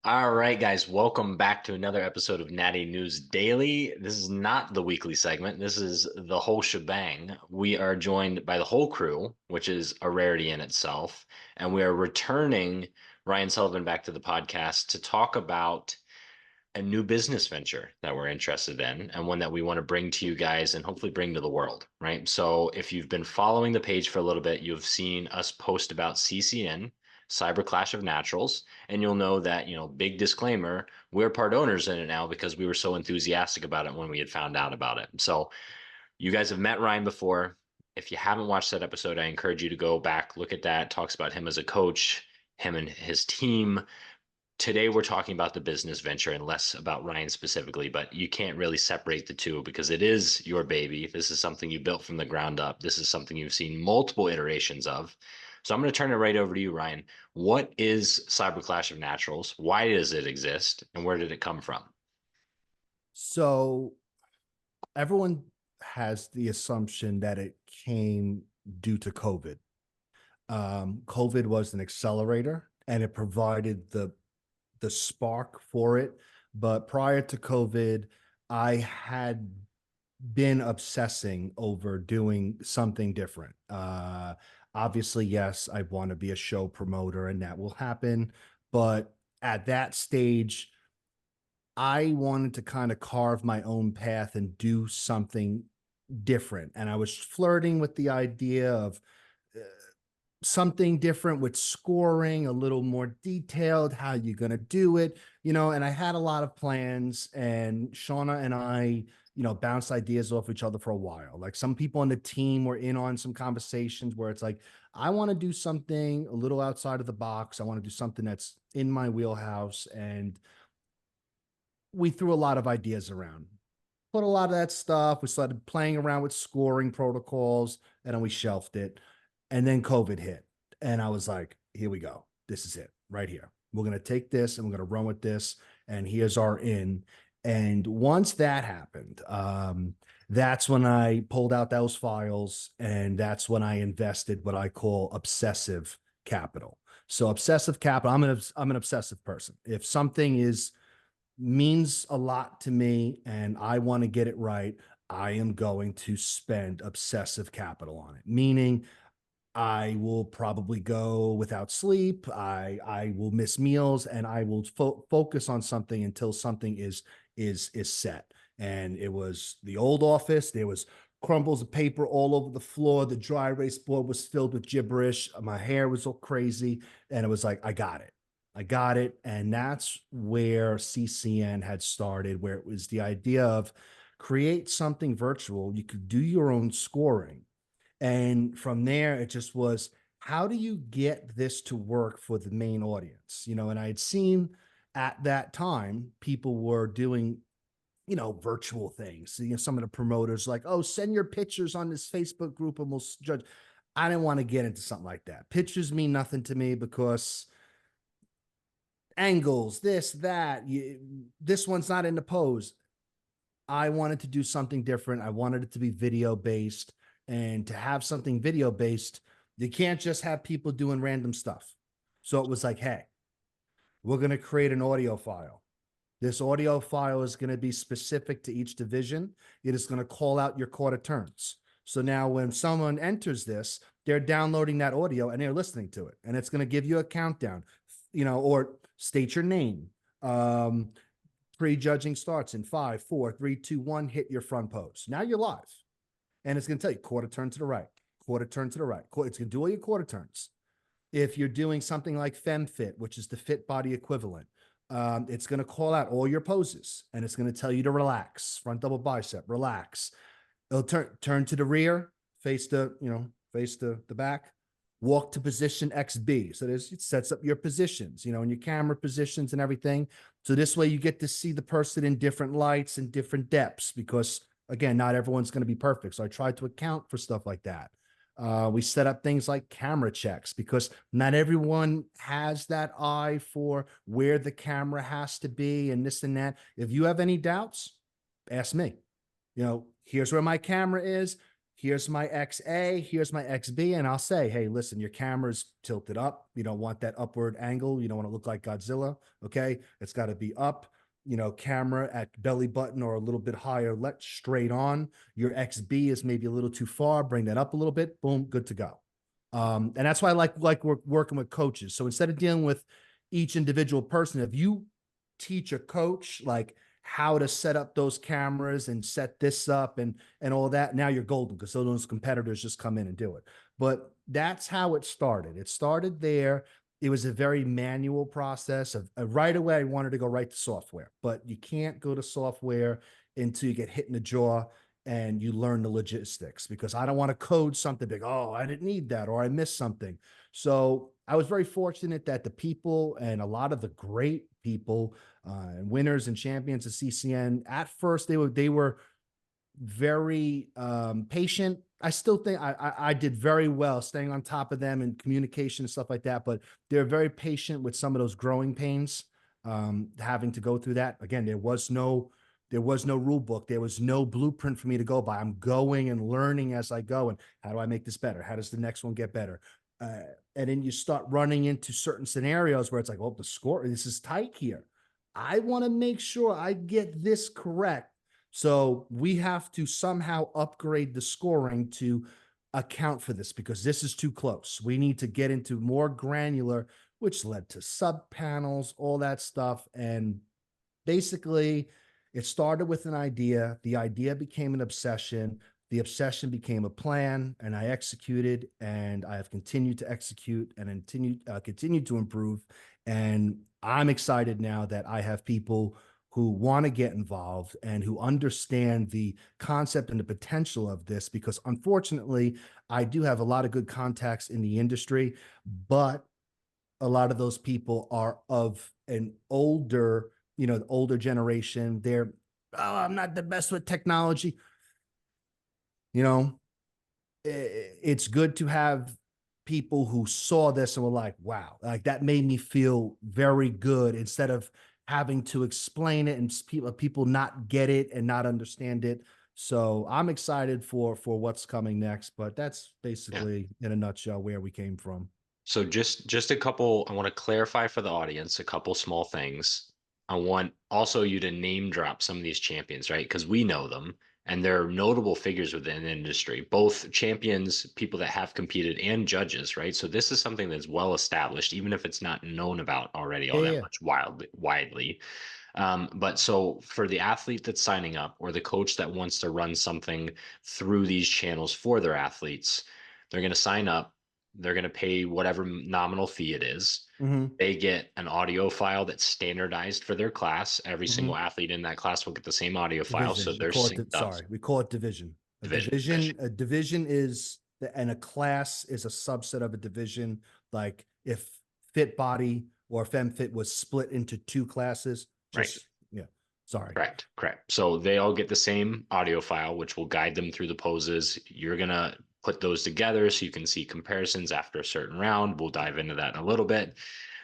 All right, guys, welcome back to another episode of Natty News Daily. This is not the weekly segment. This is the whole shebang. We are joined by the whole crew, which is a rarity in itself. And we are returning Ryan Sullivan back to the podcast to talk about a new business venture that we're interested in and one that we want to bring to you guys and hopefully bring to the world, right? So if you've been following the page for a little bit, you've seen us post about CCN, Cyber Clash of Naturals, and you'll know that, big disclaimer, we're part owners in it now because we were so enthusiastic about it when we had found out about it. So you guys have met Ryan before. If you haven't watched that episode, I encourage you to go back, look at that. It talks about him as a coach, him and his team. Today we're talking about the business venture and less about Ryan specifically, but you can't really separate the two because it is your baby. This is something you built from the ground up. This is something you've seen multiple iterations of. So I'm going to turn it right over to you, Ryan. What is Cyber Clash of Naturals? Why does it exist? And where did it come from? So everyone has the assumption that it came due to COVID. COVID was an accelerator and it provided the spark for it. But prior to COVID, I had been obsessing over doing something different. Obviously, yes, I want to be a show promoter and that will happen. But at that stage, I wanted to kind of carve my own path and do something different. And I was flirting with the idea of something different with scoring, a little more detailed, how you're going to do it, and I had a lot of plans, and Shauna and I, bounced ideas off each other for a while. Like some people on the team were in on some conversations where it's like, I want to do something a little outside of the box. I want to do something that's in my wheelhouse. And we threw a lot of ideas around, put a lot of that stuff. We started playing around with scoring protocols, and then we shelved it. And then COVID hit. And I was like, here we go. This is it right here. We're going to take this and we're going to run with this. And here's our in. And once that happened, that's when I pulled out those files. And that's when I invested what I call obsessive capital. So obsessive capital, I'm an obsessive person. If something means a lot to me and I want to get it right, I am going to spend obsessive capital on it. Meaning I will probably go without sleep. I will miss meals, and I will focus on something until something is set. And it was the old office. There was crumbles of paper all over the floor. The dry erase board was filled with gibberish. My hair was all crazy, and it was like, I got it. I got it. And that's where CCN had started, where it was the idea of create something virtual. You could do your own scoring. And from there, it just was, how do you get this to work for the main audience? And I had seen at that time, people were doing, virtual things. Some of the promoters like, oh, send your pictures on this Facebook group and we'll judge. I didn't want to get into something like that. Pictures mean nothing to me because angles, this, that, this one's not in the pose. I wanted to do something different. I wanted it to be video based. And to have something video based, you can't just have people doing random stuff. So it was like, hey, we're going to create an audio file. This audio file is going to be specific to each division. It is going to call out your quarter turns. So now when someone enters this, they're downloading that audio and they're listening to it. And it's going to give you a countdown, or state your name. Pre-judging starts in 5, 4, 3, 2, 1, hit your front pose. Now you're live. And it's going to tell you quarter turn to the right, quarter turn to the right. It's going to do all your quarter turns. If you're doing something like FemFit, which is the fit body equivalent, it's going to call out all your poses and it's going to tell you to relax, front double bicep, relax. It'll turn to the rear, face the back, walk to position XB. So it sets up your positions, and your camera positions and everything. So this way you get to see the person in different lights and different depths because, again, not everyone's going to be perfect. So I tried to account for stuff like that. We set up things like camera checks because not everyone has that eye for where the camera has to be and this and that. If you have any doubts, ask me. Here's where my camera is. here's my XA, here's my XB, and I'll say, hey, listen, your camera's tilted up. You don't want that upward angle. You don't want to look like Godzilla. Okay. It's got to be up, camera at belly button or a little bit higher, let straight on. Your XB is maybe a little too far. Bring that up a little bit. Boom, good to go. And that's why I like working with coaches. So instead of dealing with each individual person, if you teach a coach like how to set up those cameras and set this up and all that, now you're golden because those competitors just come in and do it. But that's how it started. It started there. It was a very manual process of right away. I wanted to go right to software, but you can't go to software until you get hit in the jaw and you learn the logistics, because I don't want to code something big. Oh, I didn't need that, or I missed something. So I was very fortunate that the people, and a lot of the great people and winners and champions of CCN, at first they were very patient. I still think I did very well staying on top of them and communication and stuff like that, but they're very patient with some of those growing pains, having to go through that. Again, there was no rule book. There was no blueprint for me to go by. I'm going and learning as I go. And how do I make this better? How does the next one get better? And then you start running into certain scenarios where it's like, oh, the score, this is tight here. I want to make sure I get this correct. So we have to somehow upgrade the scoring to account for this, because this is too close. We need to get into more granular, which led to sub panels, all that stuff. And basically, it started with an idea. The idea became an obsession. The obsession became a plan, and I executed, and I have continued to execute and continued to improve. And I'm excited now that I have people who want to get involved and who understand the concept and the potential of this, because unfortunately, I do have a lot of good contacts in the industry, but a lot of those people are of an older, the older generation. They're, oh, I'm not the best with technology. You know, it's good to have people who saw this and were like, wow, like that made me feel very good, instead of having to explain it and people not get it and not understand it. So I'm excited for what's coming next, but that's Yeah. basically in a nutshell where we came from. So just a couple, I want to clarify for the audience a couple small things. I want also you to name drop some of these champions, right? Because we know them and they're notable figures within the industry, both champions, people that have competed, and judges, right? So this is something that's well established, even if it's not known about already Yeah, all that yeah. much widely. But so for the athlete that's signing up, or the coach that wants to run something through these channels for their athletes, they're going to sign up. They're going to pay whatever nominal fee it is. Mm-hmm. They get an audio file that's standardized for their class. Every Mm-hmm. single athlete in that class will get the same audio file, so Division. they're synced up. We call it division. A Division. division is and a class is a subset of a division. Like if Fit Body or FemFit was split into two classes, Right. just yeah. Sorry. Correct. So they all get the same audio file, which will guide them through the poses. You're going to put those together so you can see comparisons after a certain round. We'll dive into that in a little bit.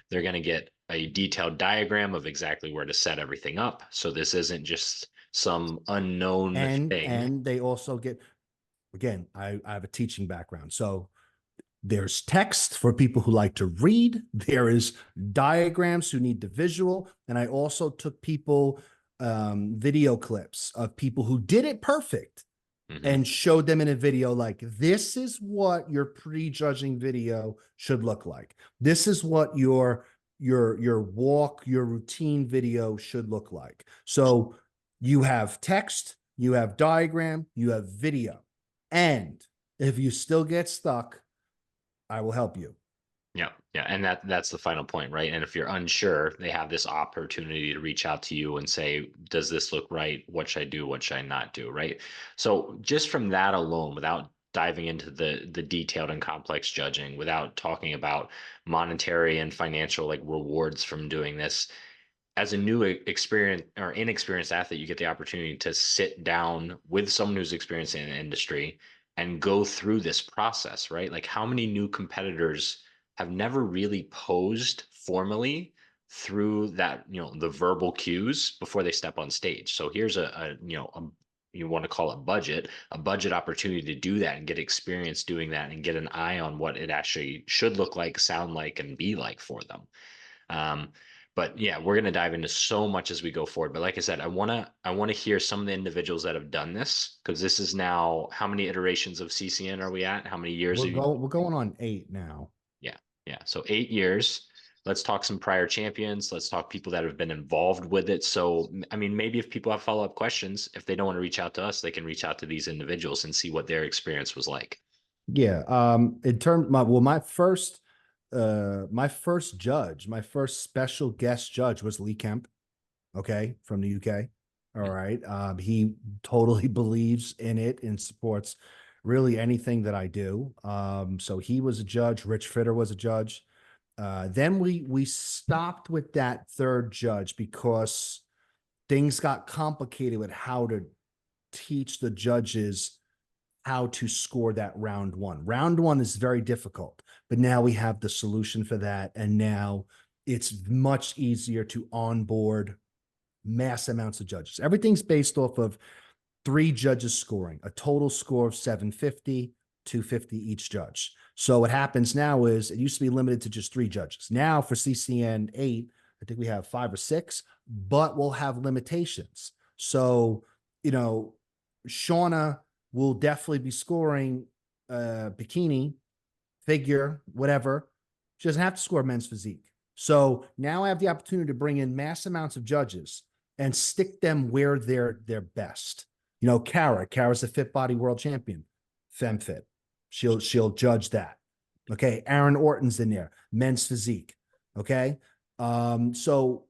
They're going to get a detailed diagram of exactly where to set everything up. So this isn't just some unknown thing. And they also get, again, I have a teaching background. So there's text for people who like to read. There is diagrams who need the visual. And I also took people video clips of people who did it perfect Mm-hmm. and showed them in a video, like, this is what your prejudging video should look like. This is what your walk, your routine video should look like. So you have text, you have diagram, you have video. And if you still get stuck, I will help you. Yeah, and that's the final point, right? And if you're unsure, they have this opportunity to reach out to you and say, "Does this look right? What should I do? What should I not do?" Right? So just from that alone, without diving into the detailed and complex judging, without talking about monetary and financial like rewards from doing this, as a new experience or inexperienced athlete, you get the opportunity to sit down with someone who's experienced in the industry and go through this process, right? Like how many new competitors have never really posed formally through that, the verbal cues before they step on stage. So here's a you want to call it budget, a budget opportunity to do that and get experience doing that and get an eye on what it actually should look like, sound like, and be like for them. Um, but yeah, we're going to dive into so much as we go forward. But like I said, I want to hear some of the individuals that have done this, because this is now, how many iterations of CCN are we at? How many years are you? We're going on 8 now. Yeah, yeah. So 8 years. Let's talk some prior champions. Let's talk people that have been involved with it. So, I mean, maybe if people have follow-up questions, if they don't want to reach out to us, they can reach out to these individuals and see what their experience was like. Yeah. In terms, my first judge, my first special guest judge was Lee Kemp. Okay, from the UK. All right. He totally believes in it and supports really anything that I do. So he was a judge. Rich Fitter was a judge. Then we stopped with that third judge because things got complicated with how to teach the judges how to score that round one. Round one is very difficult, but now we have the solution for that. And now it's much easier to onboard mass amounts of judges. Everything's based off of 3 judges scoring, a total score of 750, 250 each judge. So what happens now is it used to be limited to just 3 judges. Now for CCN 8, I think we have 5 or 6, but we'll have limitations. So, Shauna will definitely be scoring bikini, figure, whatever. She doesn't have to score men's physique. So now I have the opportunity to bring in mass amounts of judges and stick them where they're best. Kara's the Fit Body World Champion, FemFit. She'll judge that. Okay, Aaron Orton's in there, men's physique. Okay, so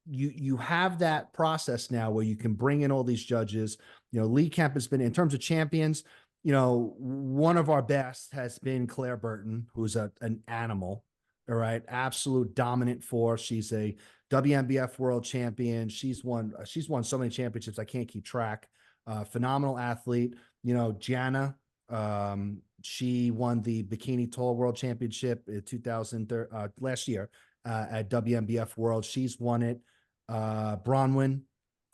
you have that process now where you can bring in all these judges. Lee Kemp has been, in terms of champions, one of our best has been Claire Burton, who's an animal. All right, absolute dominant force. She's a WNBF world champion. She's won so many championships I can't keep track. Phenomenal athlete. Jana, she won the bikini tall world championship in 2003 last year at WNBF World. She's won it. Bronwyn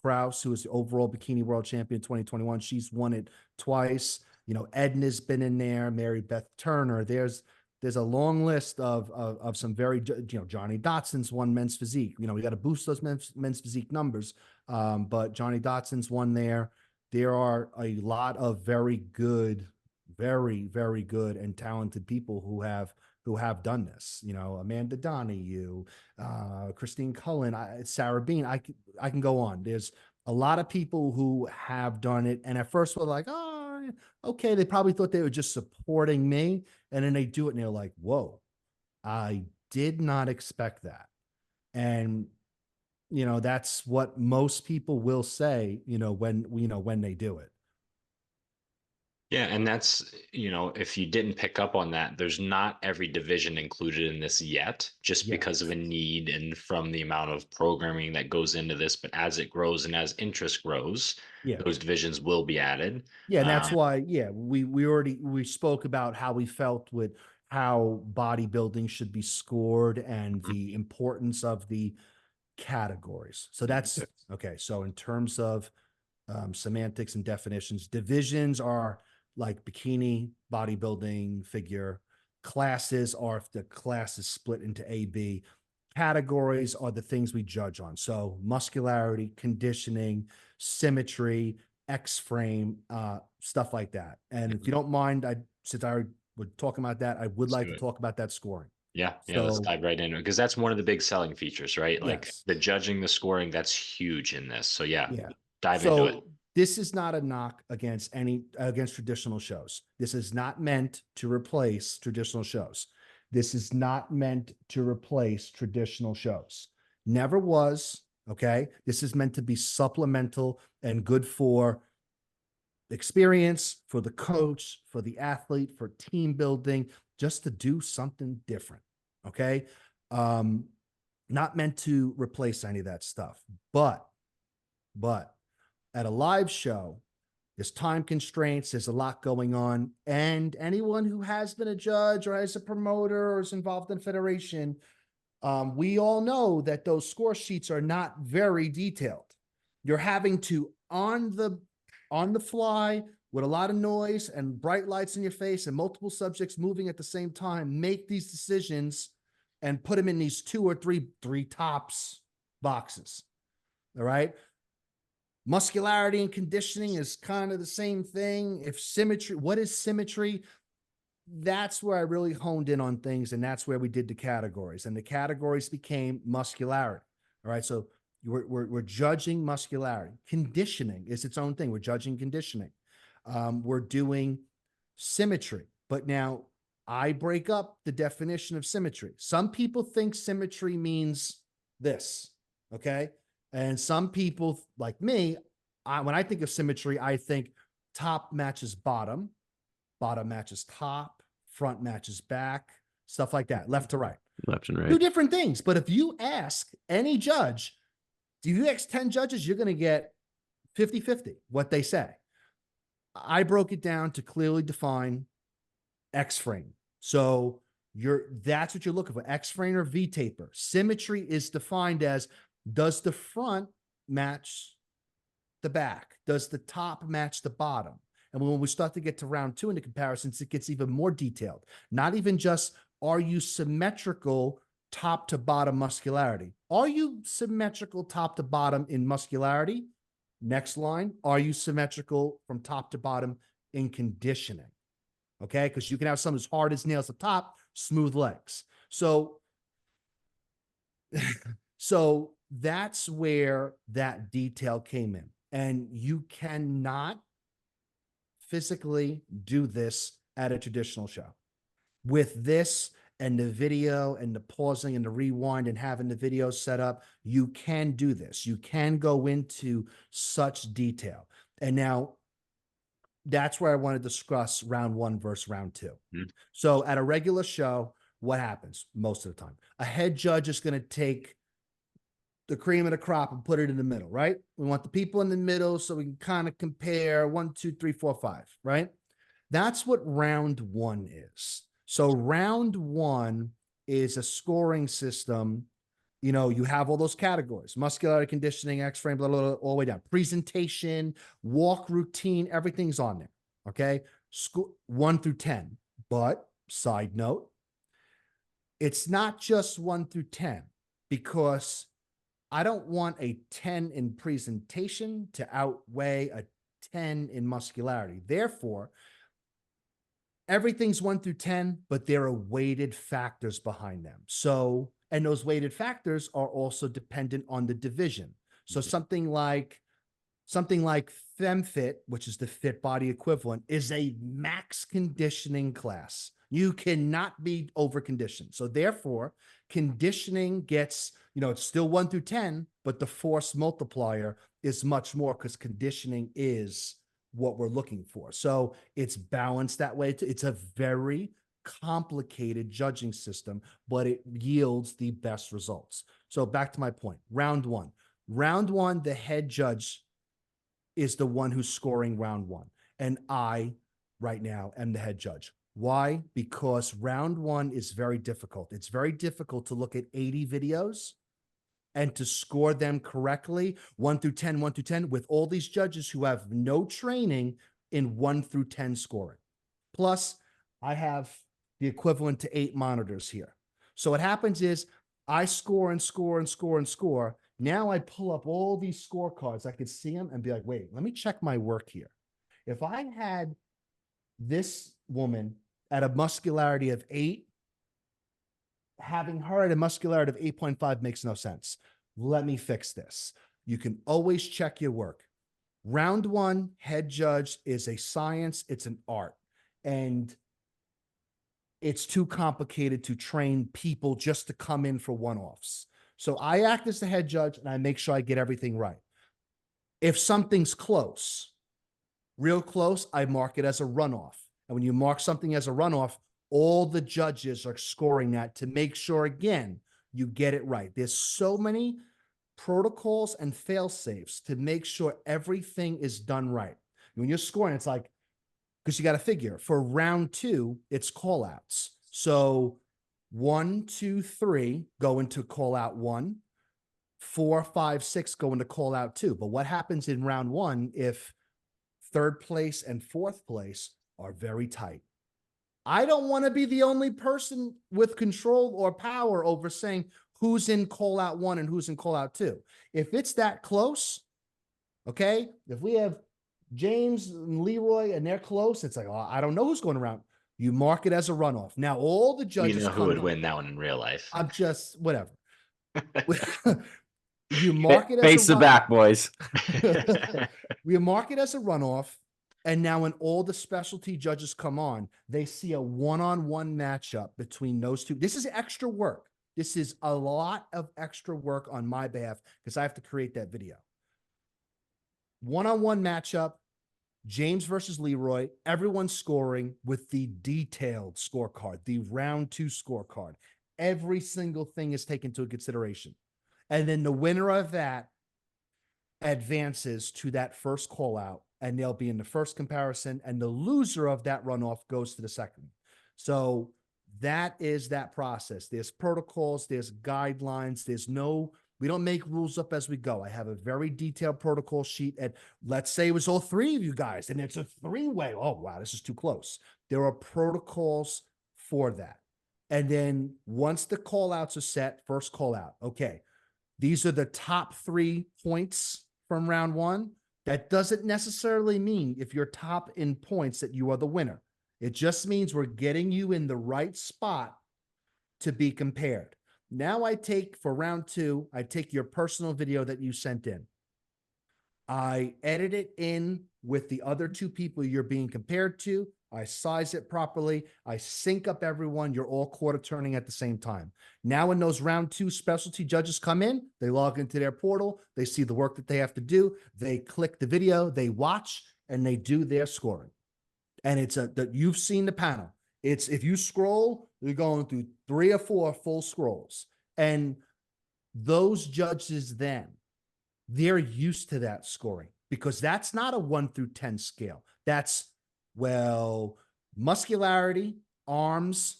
Krause, who is the overall bikini world champion 2021, she's won it twice. Edna's been in there. Mary Beth Turner. There's a long list of some very, Johnny Dotson's won men's physique. We got to boost those men's physique numbers. But Johnny Dotson's won there. There are a lot of very good, very, very good and talented people who have done this. Amanda Donahue, Christine Cullen, Sarah Bean. I can go on. There's a lot of people who have done it. And at first we're like, oh, okay. They probably thought they were just supporting me. And then they do it and they're like, whoa, I did not expect that. And, that's what most people will say, when they do it. Yeah, and that's, if you didn't pick up on that, there's not every division included in this yet, just Yeah. because of a need and from the amount of programming that goes into this. But as it grows and as interest grows, Yeah. those divisions will be added. Yeah. And that's why, yeah, we spoke about how we felt with how bodybuilding should be scored and the importance of the categories. So that's okay. So in terms of semantics and definitions, divisions are like bikini, bodybuilding, figure. Classes are if the class is split into A, B. Categories are the things we judge on. So muscularity, conditioning, symmetry, X frame, stuff like that. And if you don't mind, since I were talking about that, I would Let's like do to it. talk about that scoring. Yeah, yeah, let's So dive right into it, because that's one of the big selling features, right? Like yes. the judging, the scoring, that's huge in this. So yeah, Yeah. dive into it. So this is not a knock against traditional shows. This is not meant to replace traditional shows. This is not meant to replace traditional shows. Never was. Okay. This is meant to be supplemental and good for experience, for the coach, for the athlete, for team building, just to do something different. Okay. Um, Not meant to replace any of that stuff. But at a live show, there's time constraints, there's a lot going on. And anyone who has been a judge or as a promoter or is involved in federation, we all know that those score sheets are not very detailed. You're having to, on the on the fly with a lot of noise and bright lights in your face and multiple subjects moving at the same time, make these decisions and put them in these two or three tops boxes. All right. Muscularity and conditioning is kind of the same thing. If symmetry, what is symmetry? That's where I really honed in on things. And that's where we did the categories, and the categories became muscularity. All right. So we're judging muscularity. Conditioning is its own thing. We're judging conditioning. We're doing symmetry, but now I break up the definition of symmetry. Some people think symmetry means this. Okay. And some people like me, when I think of symmetry, I think top matches bottom, bottom matches top, front matches back, stuff like that, left to right. Left and right. Two different things. But if you ask any judge, do you ask 10 judges, you're going to get 50-50 what they say. I broke it down to clearly define X frame. So that's what you're looking for, X frame or V taper. Symmetry is defined as, does the front match the back? Does the top match the bottom? And when we start to get to round two in the comparisons, it gets even more detailed. Not even just, are you symmetrical top to bottom muscularity? Are you symmetrical top to bottom in muscularity? Next line, are you symmetrical from top to bottom in conditioning? Okay, because you can have some as hard as nails at the top, smooth legs. So that's where that detail came in. And you cannot physically do this at a traditional show. With this and the video and the pausing and the rewind and having the video set up, you can do this. You can go into such detail. And now that's where I want to discuss round one versus round two. Mm-hmm. So at a regular show, what happens most of the time? A head judge is going to take the cream of the crop and put it in the middle, right? We want the people in the middle so we can kind of compare 1, 2, 3, 4, 5, right? That's what round one is. So round one is a scoring system. You know, you have all those categories: muscularity, conditioning, X-frame, blah, blah, blah, all the way down. Presentation, walk routine, everything's on there, okay? 1 through 10. But side note, it's not just 1 through 10, because I don't want a 10 in presentation to outweigh a 10 in muscularity. Therefore, everything's 1 through 10, but there are weighted factors behind them. So, and those weighted factors are also dependent on the division. So something like FemFit, which is the fit body equivalent, is a max conditioning class. You cannot be over conditioned. So therefore, conditioning gets, it's still 1 through 10, but the force multiplier is much more, because conditioning is what we're looking for. So it's balanced that way. It's a very complicated judging system, but it yields the best results. So back to my point, round one, the head judge is the one who's scoring round one. And I, right now, am the head judge. Why? Because round one is very difficult. It's very difficult to look at 80 videos and to score them correctly, 1 through 10, 1 through 10, with all these judges who have no training in 1 through 10 scoring. Plus, I have the equivalent to 8 monitors here. So what happens is I score and score and score and score. Now I pull up all these scorecards. I could see them and be like, wait, let me check my work here. If I had this woman at a muscularity of 8, having her at a muscularity of 8.5 makes no sense. Let me fix this. You can always check your work. Round one, head judge is a science. It's an art. And it's too complicated to train people just to come in for one-offs. So I act as the head judge and I make sure I get everything right. If something's close, real close, I mark it as a runoff. And when you mark something as a runoff, all the judges are scoring that to make sure, again, you get it right. There's so many protocols and fail safes to make sure everything is done right. When you're scoring, it's like, because you got to figure for round two, it's call outs. So 1, 2, 3 go into call out 1, 4, 5, 6 go into call out 2. But what happens in round one if third place and fourth place are very tight. I don't want to be the only person with control or power over saying who's in call out 1 and who's in call out 2. If it's that close, okay, if we have James and Leroy and they're close, it's like, oh, I don't know who's going around. You mark it as a runoff. Now all the We judges know who come would in. win that one in real life. I'm just whatever. You mark it as a Face the back, boys. we mark it as a runoff. And now when all the specialty judges come on, they see a one-on-one matchup between those two. This is extra work. This is a lot of extra work on my behalf because I have to create that video. One-on-one matchup, James versus Leroy, everyone's scoring with the detailed scorecard, the round 2 scorecard. Every single thing is taken into consideration. And then the winner of that advances to that first call out, and they'll be in the first comparison, and the loser of that runoff goes to the second. So that is that process. There's protocols, there's guidelines, we don't make rules up as we go. I have a very detailed protocol sheet, and let's say it was all 3 of you guys, and it's a 3-way. Oh, wow, this is too close. There are protocols for that. And then once the call outs are set, first call out, okay, these are the top 3 points from round 1. That doesn't necessarily mean if you're top in points that you are the winner. It just means we're getting you in the right spot to be compared. Now for round 2, I take your personal video that you sent in. I edit it in with the other 2 people you're being compared to. I size it properly. I sync up everyone. You're all quarter turning at the same time. Now, when those round 2 specialty judges come in, they log into their portal. They see the work that they have to do. They click the video, they watch, and they do their scoring. And you've seen the panel. It's if you scroll, you're going through 3 or 4 full scrolls. And those judges then, they're used to that scoring because that's not a 1 through 10 scale. That's, well, muscularity, arms,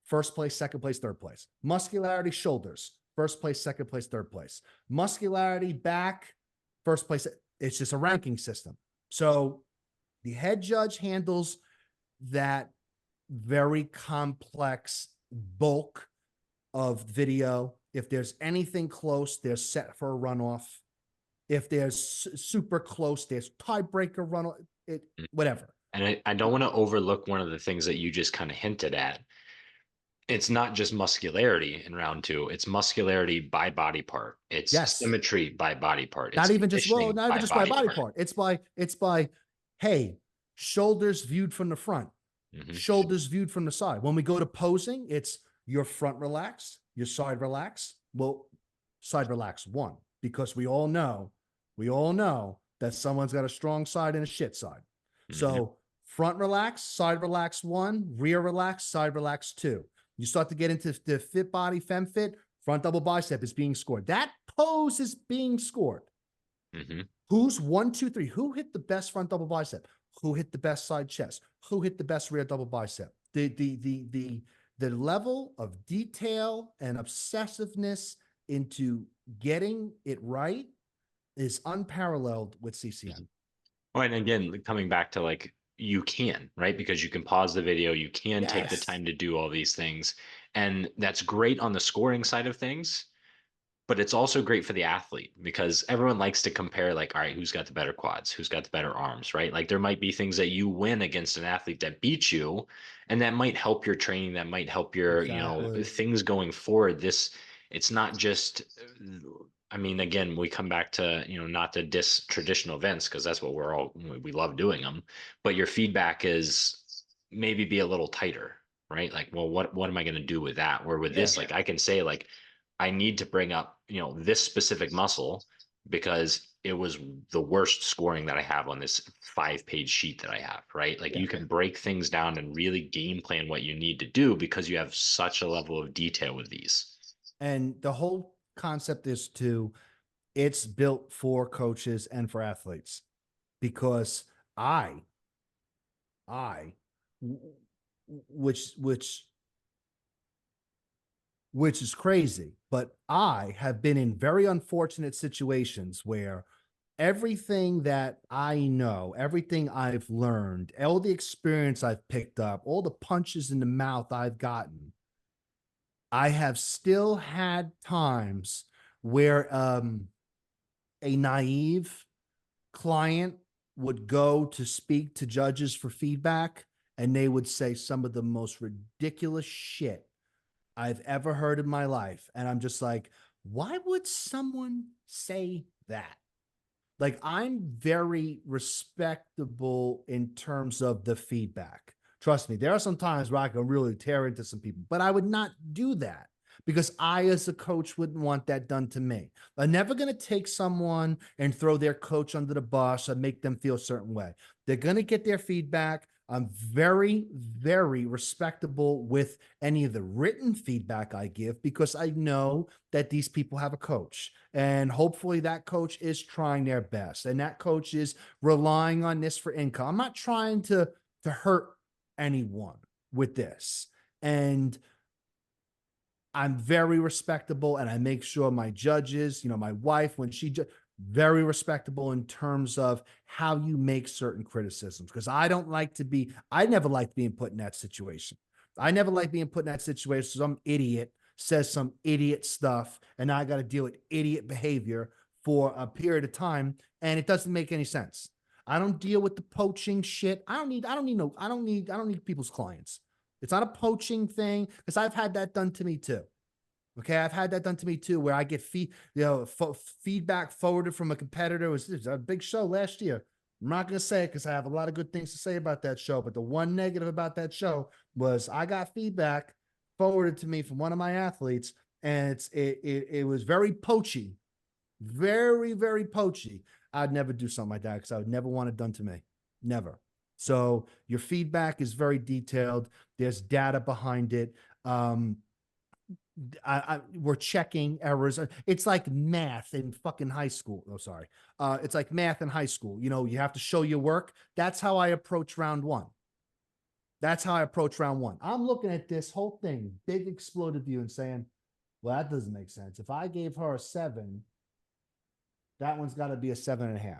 first place, second place, third place. Muscularity, shoulders, first place, second place, third place. Muscularity, back, first place. It's just a ranking system. So the head judge handles that very complex bulk of video. If there's anything close, they're set for a runoff. If there's super close, there's tiebreaker runoff, whatever. And I don't want to overlook one of the things that you just kind of hinted at. It's not just muscularity in round 2. It's muscularity by body part. It's symmetry by body part. Not it's even just by body part. part. It's by, hey, shoulders viewed from the front, shoulders viewed from the side. When we go to posing, it's your front relaxed, your side relaxed. Well, side relax 1, because we all know that someone's got a strong side and a shit side. So front relax, side relax 1, rear relax, side relax 2. You start to get into the fit body, fem fit, front double bicep is being scored. That pose is being scored. Who's 1, 2, 3? Who hit the best front double bicep? Who hit the best side chest? Who hit the best rear double bicep? The level of detail and obsessiveness into getting it right is unparalleled with CCN. Oh, and again, coming back to like, you can, right? Because you can pause the video, you can take the time to do all these things. And that's great on the scoring side of things, but it's also great for the athlete because everyone likes to compare, like, all right, who's got the better quads? Who's got the better arms, right? Like there might be things that you win against an athlete that beats you, and that might help your training, that might help your, things going forward. It's not just, I mean, again, we come back to, not to diss traditional events because that's what we love doing them. But your feedback is maybe be a little tighter, right? Like, well, what am I going to do with that? Where with this, like I can say, like, I need to bring up, this specific muscle because it was the worst scoring that I have on this 5-page sheet that I have, right? Like you can break things down and really game plan what you need to do because you have such a level of detail with these. And the whole concept is it's built for coaches and for athletes because which is crazy, but I have been in very unfortunate situations where everything that I know, everything I've learned, all the experience I've picked up, all the punches in the mouth I've gotten, I have still had times where a naive client would go to speak to judges for feedback, and they would say some of the most ridiculous shit I've ever heard in my life. And I'm just like, why would someone say that? Like, I'm very respectable in terms of the feedback. Trust me, there are some times where I can really tear into some people, but I would not do that because I, as a coach, wouldn't want that done to me. I'm never going to take someone and throw their coach under the bus and make them feel a certain way. They're going to get their feedback. I'm very, very respectable with any of the written feedback I give because I know that these people have a coach, and hopefully that coach is trying their best, and that coach is relying on this for income. I'm not trying to hurt anyone with this, and I'm very respectable, and I make sure my judges, my wife, when she very respectable in terms of how you make certain criticisms. Because I never liked being put in that situation. I never liked being put in that situation. Some idiot says some idiot stuff, and now I got to deal with idiot behavior for a period of time, and it doesn't make any sense. I don't deal with the poaching shit. I don't need people's clients. It's not a poaching thing because I've had that done to me too. Okay, I've had that done to me too, where I get feedback forwarded from a competitor. It was a big show last year. I'm not going to say it because I have a lot of good things to say about that show. But the one negative about that show was I got feedback forwarded to me from one of my athletes, and it was very poachy, very, very poachy. I'd never do something like that because I would never want it done to me. Never. So your feedback is very detailed. There's data behind it. We're checking errors. It's like math in fucking high school. Oh, sorry. It's like math in high school. You have to show your work. That's how I approach round one. That's how I approach round one. I'm looking at this whole thing, big exploded view, and saying, well, that doesn't make sense. If I gave her a 7, that one's got to be a 7.5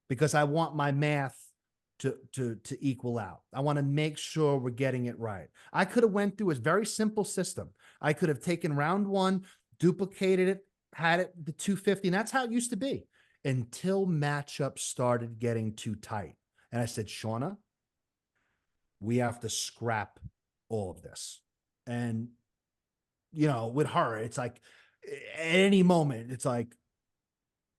because I want my math to equal out. I want to make sure we're getting it right. I could have went through a very simple system. I could have taken round one, duplicated it, had it the 250, and that's how it used to be until matchups started getting too tight. And I said, Shauna, we have to scrap all of this. And, with her, it's like at any moment, it's like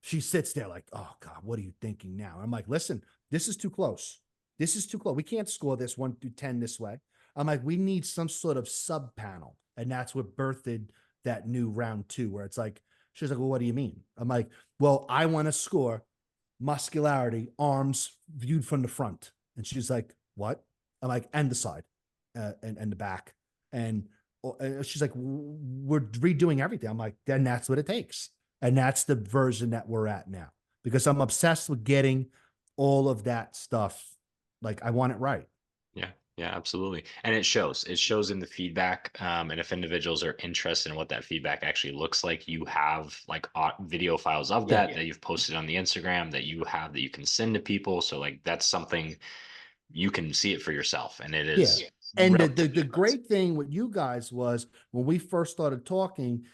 she sits there like, oh God, what are you thinking now? I'm like, listen, this is too close. This is too close. We can't score this 1 through 10 this way. I'm like, we need some sort of sub panel. And that's what birthed that new round 2, where it's like, she's like, well, what do you mean? I'm like, well, I want to score muscularity, arms viewed from the front. And she's like, what? I'm like, and the side and the back. And she's like, we're redoing everything. I'm like, then that's what it takes. And that's the version that we're at now because I'm obsessed with getting all of that stuff. Like, I want it right. Yeah, yeah, absolutely. And it shows. It shows in the feedback. And if individuals are interested in what that feedback actually looks like, you have like video files of that you've posted on the Instagram that you have that you can send to people. So like that's something you can see it for yourself, and it Yeah. is And the relatively great thing with you guys was when we first started talking,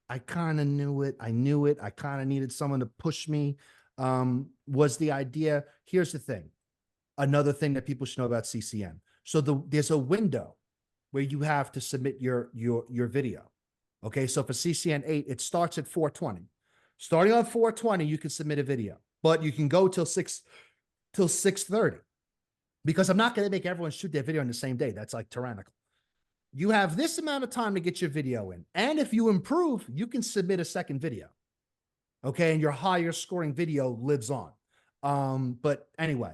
I kind of knew it. I knew it. I kind of needed someone to push me. Was the idea. Here's the thing. Another thing that people should know about CCN. So there's a window where you have to submit your video. Okay. So for CCN 8, it starts at 420. Starting on 420, you can submit a video, but you can go till 6:30. Because I'm not going to make everyone shoot their video on the same day. That's like tyrannical. You have this amount of time to get your video in. And if you improve, you can submit a second video. Okay. And your higher scoring video lives on. But anyway,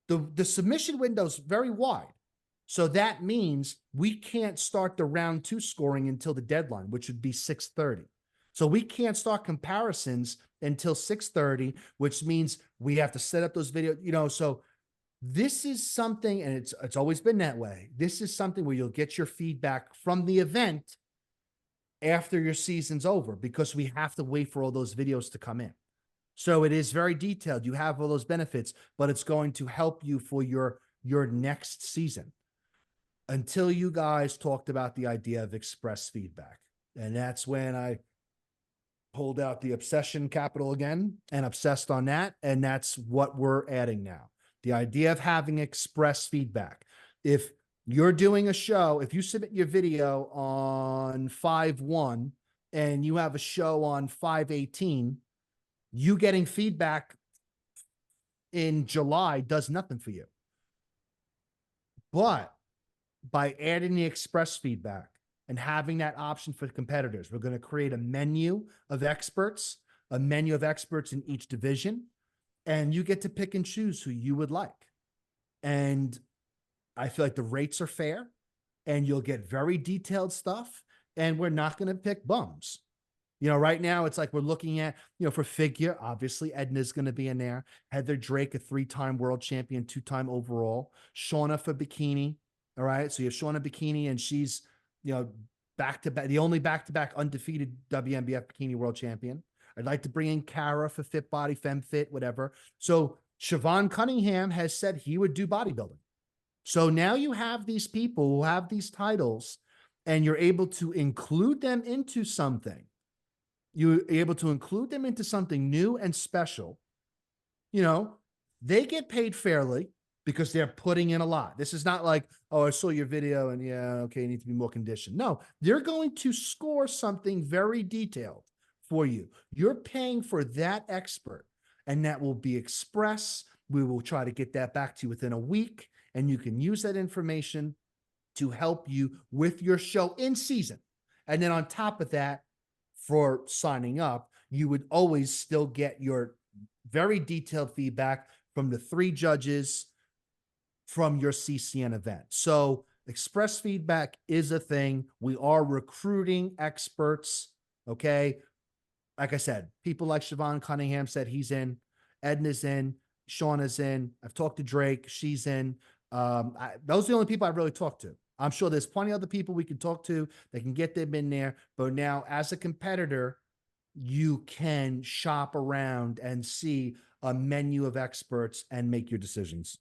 the submission window is very wide. So that means we can't start the round 2 scoring until the deadline, which would be 6:30. So we can't start comparisons until 6:30, which means we have to set up those videos, so this is something, and it's always been that way. This is something where you'll get your feedback from the event after your season's over because we have to wait for all those videos to come in. So it is very detailed. You have all those benefits, but it's going to help you for your next season. Until you guys talked about the idea of express feedback. And that's when I pulled out the obsession capital again and obsessed on that. And that's what we're adding now. The idea of having express feedback. If you're doing a show, if you submit your video on 5/1 and you have a show on 5/18, you getting feedback in July does nothing for you. But by adding the express feedback and having that option for the competitors, we're going to create a menu of experts, in each division, and you get to pick and choose who you would like. And I feel like the rates are fair and you'll get very detailed stuff, and we're not going to pick bums. Right now it's like we're looking at, for figure, obviously Edna's going to be in there. Heather Drake, a 3-time world champion, 2-time overall. Shauna for bikini. All right. So you have Shauna bikini, and she's, back to back, the only back-to-back undefeated WNBF bikini world champion. I'd like to bring in Kara for fit body, femme fit, whatever. So Siobhan Cunningham has said he would do bodybuilding. So now you have these people who have these titles, and you're able to include them into something. You're able to include them into something new and special. They get paid fairly because they're putting in a lot. This is not like, oh, I saw your video and yeah, okay, you need to be more conditioned. No, they're going to score something very detailed for you. You're paying for that expert, and that will be express. We will try to get that back to you within a week, and you can use that information to help you with your show in season. And then on top of that, for signing up, you would always still get your very detailed feedback from the 3 judges from your CCN event. So express feedback is a thing. We are recruiting experts. Okay. Like I said, people like Siobhan Cunningham said he's in, Edna's in, Shauna's in. I've talked to Drake. She's in. Those are the only people I really talked to. I'm sure there's plenty of other people we can talk to that can get them in there. But now, as a competitor, you can shop around and see a menu of experts and make your decisions.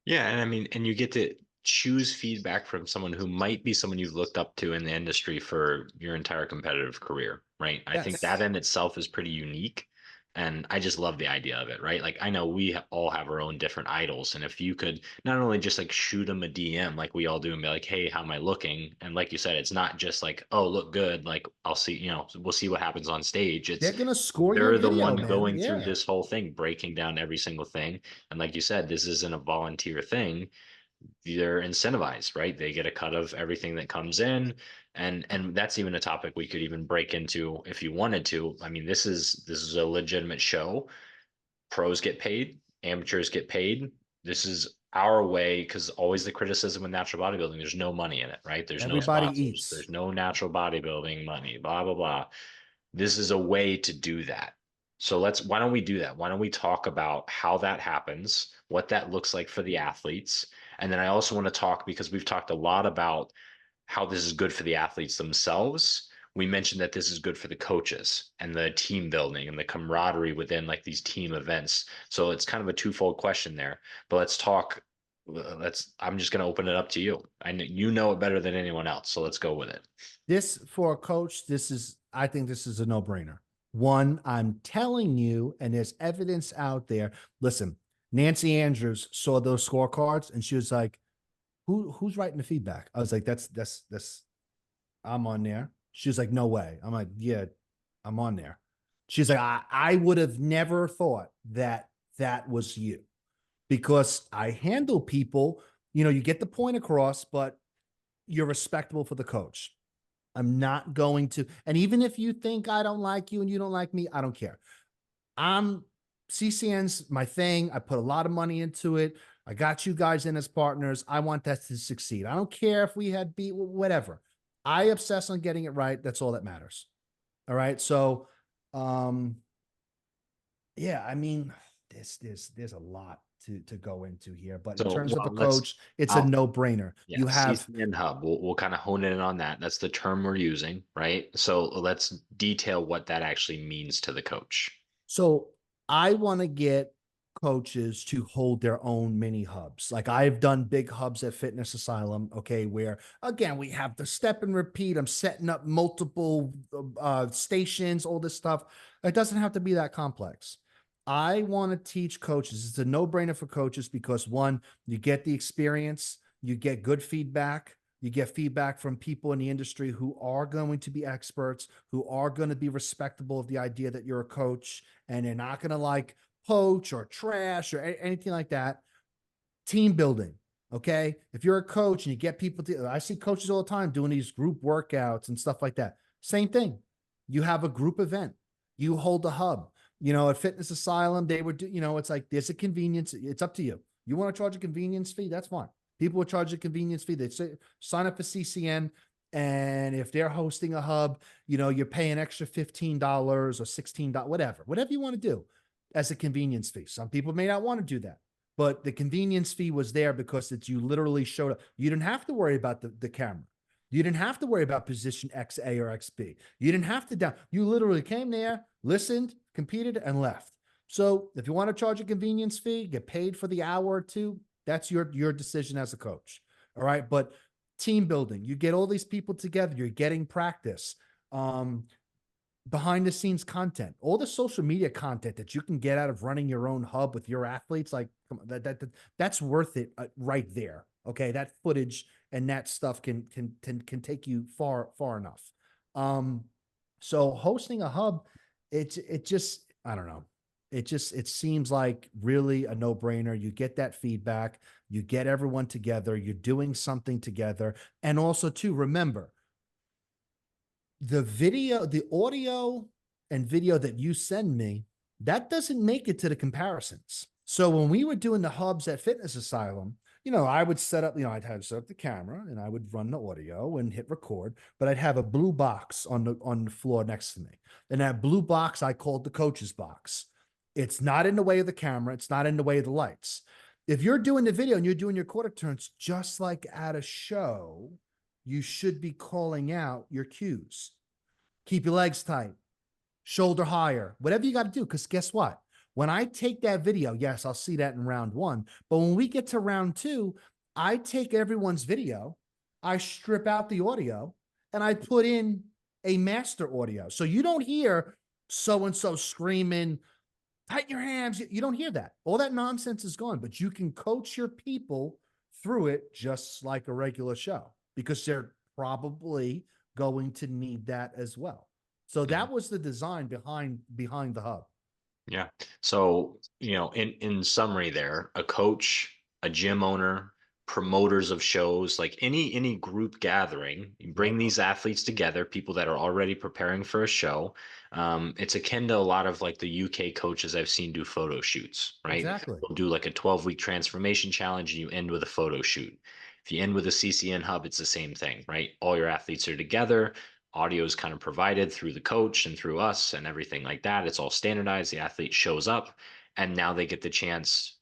Yeah, and I mean, and you get to choose feedback from someone who might be someone you've looked up to in the industry for your entire competitive career, right? I think that Yes. in itself is pretty unique. And I just love the idea of it, right? Like, I know we all have our own different idols. And if you could not only just like shoot them a DM like we all do and be like, hey, how am I looking? And like you said, it's not just like, oh, look good. Like, I'll see, we'll see what happens on stage. It's They're going to score your they're the video, one man. going through Yeah. this whole thing, breaking down every single thing. And like you said, this isn't a volunteer thing. They're incentivized, right? They get a cut of everything that comes in. And that's even a topic we could even break into if you wanted to. I mean, this is a legitimate show. Pros get paid, amateurs get paid. This is our way, because always the criticism of natural bodybuilding, there's no money in it, right? There's no Everybody sponsors, eats. there's no natural bodybuilding money, blah blah blah. This is a way to do that. So why don't we do that? Why don't we talk about how that happens, what that looks like for the athletes? And then I also want to talk, because we've talked a lot about how this is good for the athletes themselves. We mentioned that this is good for the coaches and the team building and the camaraderie within like these team events. So it's kind of a twofold question there. But let's talk. I'm just going to open it up to you. I know you know it better than anyone else. So let's go with it. This, for a coach, I think this is a no brainer. One, I'm telling you, and there's evidence out there. Listen, Nancy Andrews saw those scorecards and she was like, who's writing the feedback? I was like, that's, I'm on there. She was like, no way. I'm like, yeah, I'm on there. She's like, I would have never thought that that was you, because I handle people, you get the point across, but you're respectable for the coach. I'm not going to, and even if you think I don't like you and you don't like me, I don't care. I'm CCN's my thing. I put a lot of money into it. I got you guys in as partners. I want that to succeed. I don't care if we had beat whatever. I obsess on getting it right. That's all that matters. All right. So, um, yeah, I mean, there's a lot to go into here, but in So terms of a well, let's. coach, it's a I'll no-brainer. Yeah, You have CCN Hub. We'll kind of hone in on that. That's the term we're using, right? So let's detail what that actually means to the coach. So I want to get coaches to hold their own mini hubs. Like I've done big hubs at Fitness Asylum, okay, where again we have the step and repeat. I'm setting up multiple stations, all this stuff. It doesn't have to be that complex. I want to teach coaches. It's a no-brainer for coaches because one, you get the experience, you get good feedback, you get feedback from people in the industry who are going to be experts, who are going to be respectable of the idea that you're a coach, and they're not going to like poach or trash or anything like that. Team building. Okay. If you're a coach and you get people to, I see coaches all the time doing these group workouts and stuff like that. Same thing. You have a group event, you hold a hub. At Fitness Asylum, they would do, it's like there's a convenience. It's up to you. You want to charge a convenience fee? That's fine. People will charge a convenience fee. They say sign up for CCN. And if they're hosting a hub, you're paying extra $15 or $16, whatever you want to do as a convenience fee. Some people may not want to do that, but the convenience fee was there because you literally showed up. You didn't have to worry about the camera. You didn't have to worry about position XA or XB. You didn't have to down. You literally came there, listened, competed, and left. So if you want to charge a convenience fee, get paid for the hour or two, that's your decision as a coach. All right. But team building, you get all these people together, you're getting practice. Behind the scenes content, all the social media content that you can get out of running your own hub with your athletes, like that's worth it right there. Okay, that footage and that stuff can take you far enough. So hosting a hub, it just, I don't know. It seems like really a no-brainer. You get that feedback, you get everyone together, you're doing something together. And also too, remember, the audio and video that you send me, that doesn't make it to the comparisons. So when we were doing the hubs at Fitness Asylum, I would set up, I'd have set up the camera and I would run the audio and hit record, but I'd have a blue box on the floor next to me. And that blue box I called the coach's box. It's not in the way of the camera, it's not in the way of the lights. If you're doing the video and you're doing your quarter turns just like at a show, you should be calling out your cues. Keep your legs tight, shoulder higher, whatever you got to do. Because guess what? When I take that video, yes, I'll see that in round one. But when we get to round two, I take everyone's video, I strip out the audio, and I put in a master audio. So you don't hear so-and-so screaming, tighten your hands. You don't hear that. All that nonsense is gone, but you can coach your people through it just like a regular show because they're probably going to need that as well. So that was the design behind the hub. Yeah. So, in summary there, a coach, a gym owner, promoters of shows, like any group gathering, you bring these athletes together, people that are already preparing for a show. It's akin to a lot of like the UK coaches I've seen do photo shoots, right? Exactly. They'll do like a 12-week transformation challenge and you end with a photo shoot. If you end with a CCN hub, it's the same thing, right? All your athletes are together, audio is kind of provided through the coach and through us and everything like that. It's all standardized. The athlete shows up and now they get the chance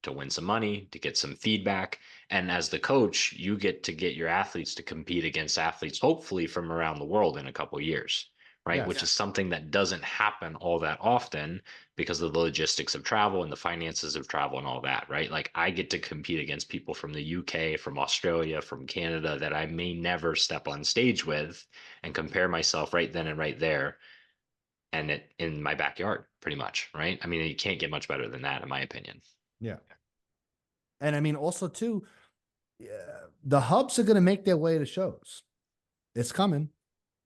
to win some money, to get some feedback. And as the coach, you get to get your athletes to compete against athletes, hopefully from around the world in a couple of years, right? Yes. Which is something that doesn't happen all that often because of the logistics of travel and the finances of travel and all that, right? Like I get to compete against people from the UK, from Australia, from Canada that I may never step on stage with and compare myself right then and right there and it in my backyard pretty much, right? I mean, you can't get much better than that in my opinion. Yeah. And I mean, also too, the hubs are going to make their way to shows. It's coming.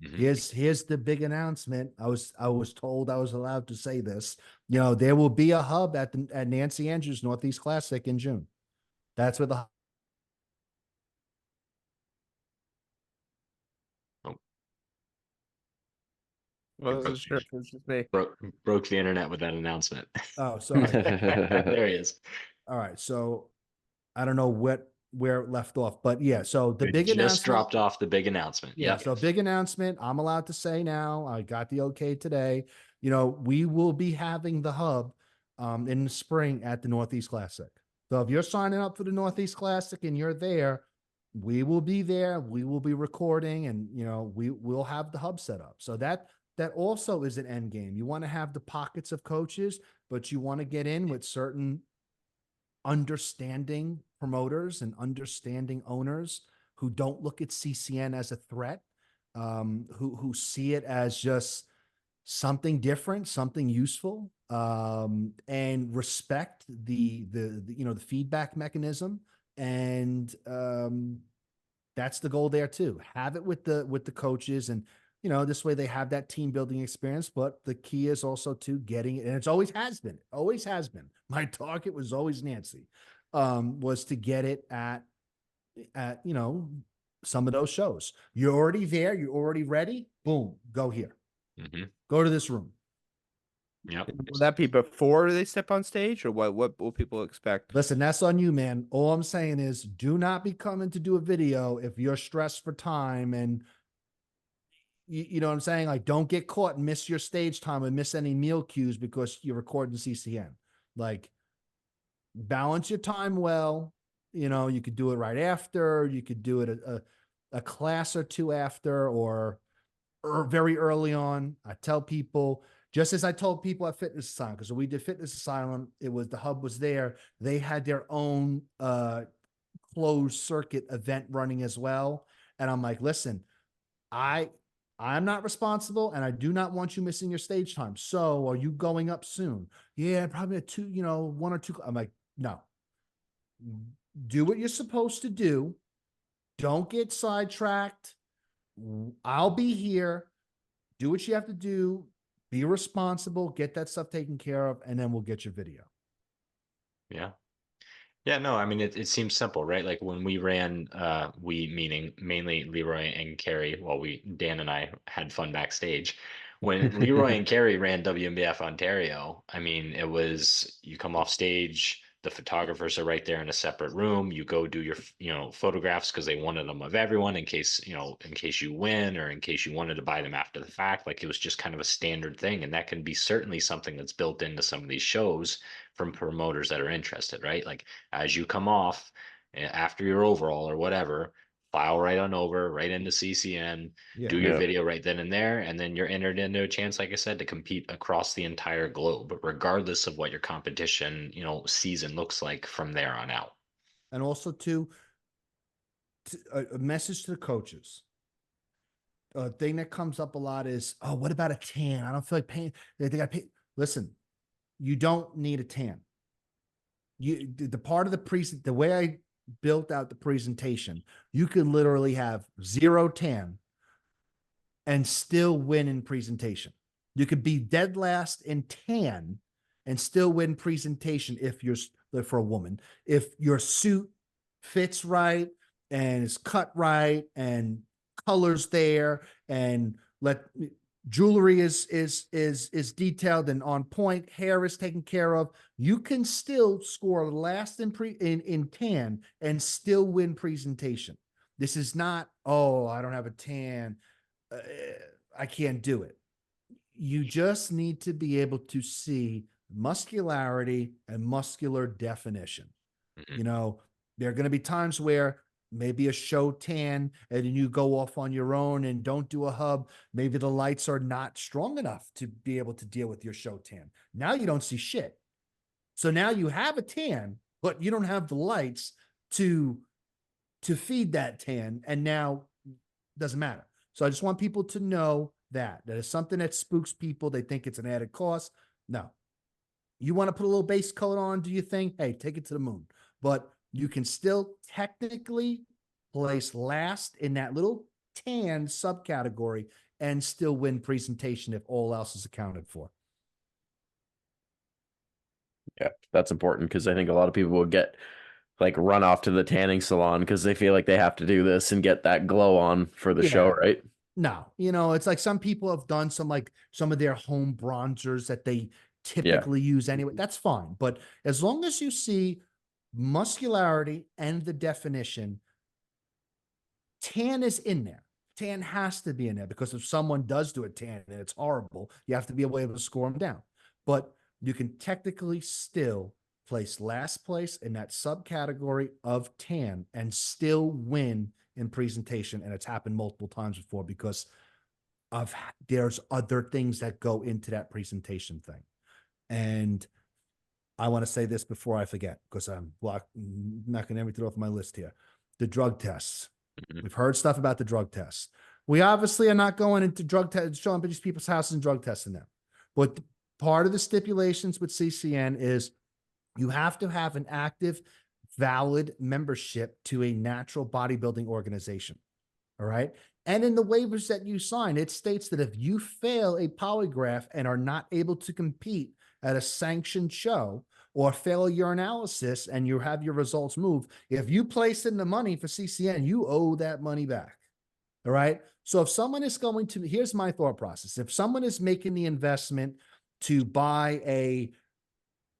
Mm-hmm. Here's the big announcement. I was told I was allowed to say this. There will be a hub at Nancy Andrews Northeast Classic in June. That's where the Oh, Well, the script was just me. broke the internet with that announcement. Oh, sorry. There he is. All right. So I don't know where it left off, but yeah. So the We big just announcement dropped off the big announcement. Yeah. Yep. So big announcement. I'm allowed to say now. I got the okay today. We will be having the hub in the spring at the Northeast Classic. So if you're signing up for the Northeast Classic and you're there, we will be there. We will be recording, and we'll have the hub set up. So that also is an end game. You want to have the pockets of coaches, but you want to get in with certain understanding promoters and understanding owners who don't look at CCN as a threat, who see it as just something different, something useful, and respect the feedback mechanism. And that's the goal there too. Have it with the coaches, and this way they have that team building experience. But the key is also to getting it, and it's always has been. My target was always Nancy, was to get it at some of those shows. You're already there, you're already ready. Boom, go here. Go to this room. Yep. Will that be before they step on stage, or what will people expect? Listen, that's on you, man. All I'm saying is do not be coming to do a video if you're stressed for time, and you know what I'm saying? Like, don't get caught and miss your stage time and miss any meal cues because you're recording CCN. Like, balance your time well. You could do it right after. You could do it a class or two after, or very early on. I tell people, just as I told people at Fitness Asylum, because when we did Fitness Asylum, the hub was there. They had their own closed circuit event running as well. And I'm like, listen, I'm not responsible, and I do not want you missing your stage time. So are you going up soon? Yeah, probably at 1 or 2. I'm like, no. Do what you're supposed to do. Don't get sidetracked. I'll be here. Do what you have to do. Be responsible. Get that stuff taken care of, and then we'll get your video. Yeah. Yeah, no, I mean, it seems simple, right? Like when we ran, we meaning mainly Leroy and Carrie, while Dan and I had fun backstage. When Leroy and Carrie ran WMBF Ontario, I mean, it was you come off stage, the photographers are right there in a separate room. You go do your, photographs because they wanted them of everyone in case, in case you win or in case you wanted to buy them after the fact. Like it was just kind of a standard thing. And that can be certainly something that's built into some of these shows from promoters that are interested, right? Like as you come off after your overall or whatever, file right on over, right into CCN, do your video right then and there, and then you're entered into a chance, like I said, to compete across the entire globe, but regardless of what your competition, season looks like from there on out. And also a message to the coaches. A thing that comes up a lot is, oh, what about a tan? I don't feel like paying. They got pay. Listen, you don't need a tan. The part of the way I built out the presentation, you could literally have 0 tan and still win in presentation. You could be dead last in tan and still win presentation for a woman, if your suit fits right and is cut right and colors there, and jewelry is detailed and on point, hair is taken care of, you can still score last in tan and still win presentation. This is not, oh, I don't have a tan, I can't do it. You just need to be able to see muscularity and muscular definition. There are going to be times where maybe a show tan and then you go off on your own and don't do a hub. Maybe the lights are not strong enough to be able to deal with your show tan. Now you don't see shit. So now you have a tan, but you don't have the lights to feed that tan. And now it doesn't matter. So I just want people to know that is something that spooks people. They think it's an added cost. No. You want to put a little base coat on, do you think? Hey, take it to the moon. But you can still technically place last in that little tan subcategory and still win presentation if all else is accounted for. Yeah, that's important, because I think a lot of people will get run off to the tanning salon because they feel like they have to do this and get that glow on for the show, right? No, it's like some people have done some of their home bronzers that they typically use anyway. That's fine. But as long as you see muscularity and the definition, tan is in there. Tan has to be in there, because if someone does do a tan and it's horrible, you have to be able to score them down. But you can technically still place last place in that subcategory of tan and still win in presentation. And it's happened multiple times before, because there's other things that go into that presentation thing. And I want to say this before I forget, because I'm knocking everything off my list here. The drug tests. Mhm. We've heard stuff about the drug tests. We obviously are not going into drug tests, showing up at these people's houses and drug testing them. But part of the stipulations with CCN is you have to have an active, valid membership to a natural bodybuilding organization. All right. And in the waivers that you sign, it states that if you fail a polygraph and are not able to compete at a sanctioned show, or fail your analysis and you have your results moved, if you place in the money for CCN, you owe that money back. All right. So if someone is going to, here's my thought process. If someone is making the investment to buy a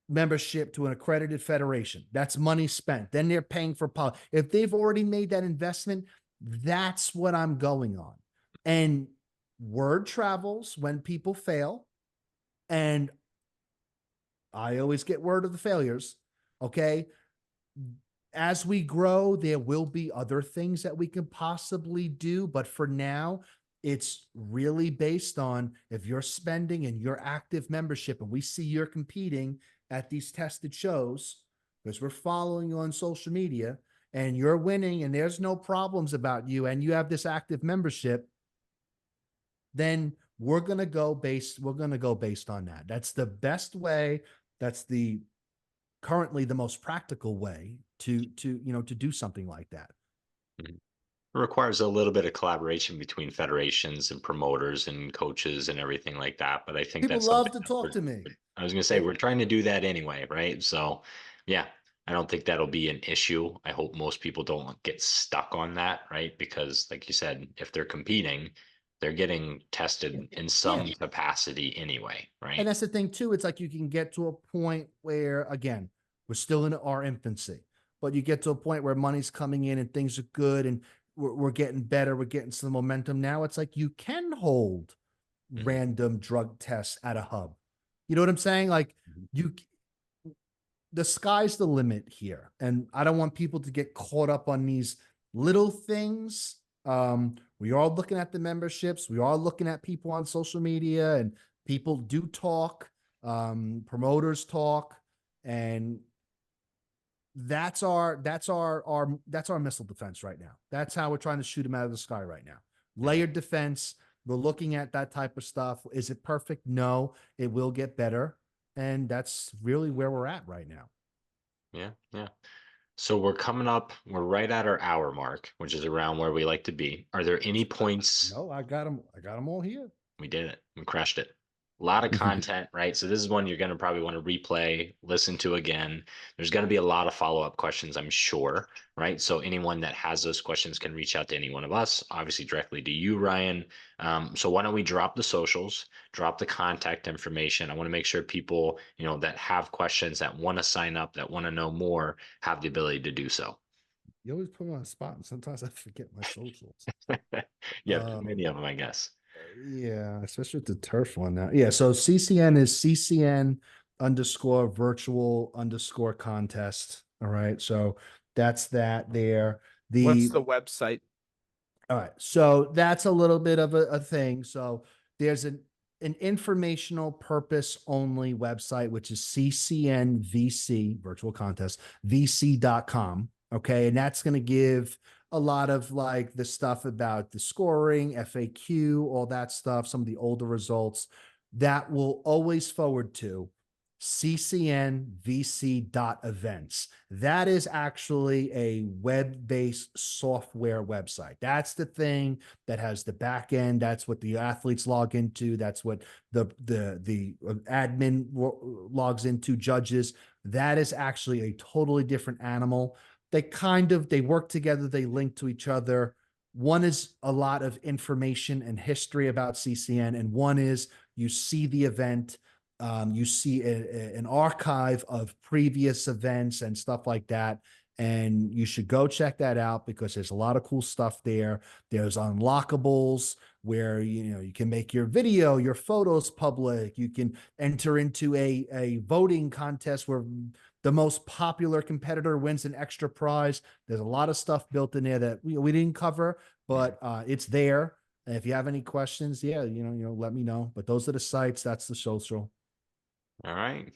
membership to an accredited federation, that's money spent. Then they're paying for if they've already made that investment, that's what I'm going on. And word travels when people fail. And I always get word of the failures. Okay. As we grow, there will be other things that we can possibly do. But for now, it's really based on if you're spending and your active membership, and we see you're competing at these tested shows, because we're following you on social media, and you're winning and there's no problems about you, and you have this active membership, then we're going to go based on that. That's the best way. That's currently the most practical way to do something like that. Mhm. It requires a little bit of collaboration between federations and promoters and coaches and everything like that. But I think People that's love something to that talk to me. I was going to say, we're trying to do that anyway, right? So, yeah, I don't think that'll be an issue. I hope most people don't get stuck on that, right? Because, like you said, if they're competing, they're getting tested in some Yeah. capacity anyway, And right? that's the thing too. It's like you can get to a point where, again, we're still in our infancy, but you get to a point where money's coming in and things are good and we're getting better. We're getting some momentum. Now it's like you can hold Mhm. random drug tests at a hub. You know what I'm saying? Like Mhm. the sky's the limit here. And I don't want people to get caught up on these little things. We are looking at the memberships. We are looking at people on social media, and people do talk, promoters talk, and that's our missile defense right now. That's how we're trying to shoot them out of the sky right now. Layered defense. We're looking at that type of stuff. Is it perfect? No, it will get better. And that's really where we're at right now. Yeah, yeah. So we're right at our hour mark, which is around where we like to be. Are there any points? No, I got them all here. We did it. We crushed it. A lot of content, right? So this is one you're going to probably want to replay, listen to again. There's going to be a lot of follow-up questions, I'm sure, right? So anyone that has those questions can reach out to any one of us, obviously directly to you, Ryan. So why don't we drop the socials, drop the contact information. I want to make sure people, that have questions, that want to sign up, that want to know more, have the ability to do so. You always put me on the spot, and sometimes I forget my socials. Yeah, too many of them, I guess. Yeah, especially with the turf one now. Yeah, so CCN is CCN_virtual_ contest. All right, so that's that there. What's the website? All right, so that's a little bit of a thing. So there's an informational purpose only website, which is CCNVC, virtual contest, VC.com. Okay, and that's going to give a lot of like the stuff about the scoring, FAQ, all that stuff, some of the older results that will always forward to CCNVC.events. That is actually a web-based software website. That's the thing that has the back end. That's what the athletes log into. That's what the admin logs into, judges. That is actually a totally different animal. They work together. They link to each other. One is a lot of information and history about CCN, and one is you see the event. You see an archive of previous events and stuff like that. And you should go check that out because there's a lot of cool stuff there. There's unlockables where, you can make your video, your photos public. You can enter into a voting contest where the most popular competitor wins an extra prize. There's a lot of stuff built in there that we didn't cover, but it's there. And if you have any questions, yeah, let me know. But those are the sites. That's the social. All right.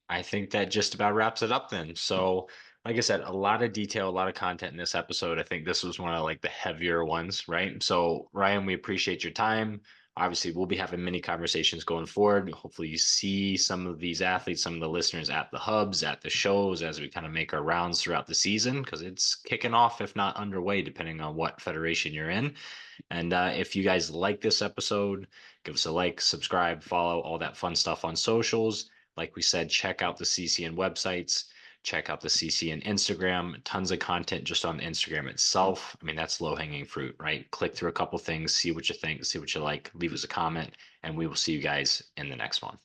I think that just about wraps it up then. So, like I said, a lot of detail, a lot of content in this episode. I think this was one of like the heavier ones, right? So, Ryan, we appreciate your time. Obviously, we'll be having many conversations going forward. Hopefully, you see some of these athletes, some of the listeners at the hubs, at the shows as we kind of make our rounds throughout the season because it's kicking off, if not underway, depending on what federation you're in. And if you guys like this episode, give us a like, subscribe, follow, all that fun stuff on socials. Like we said, check out the CCN websites, check out the CCN Instagram, tons of content just on the Instagram itself. I mean, that's low hanging fruit, right? Click through a couple things, see what you think, see what you like, leave us a comment, and we will see you guys in the next one.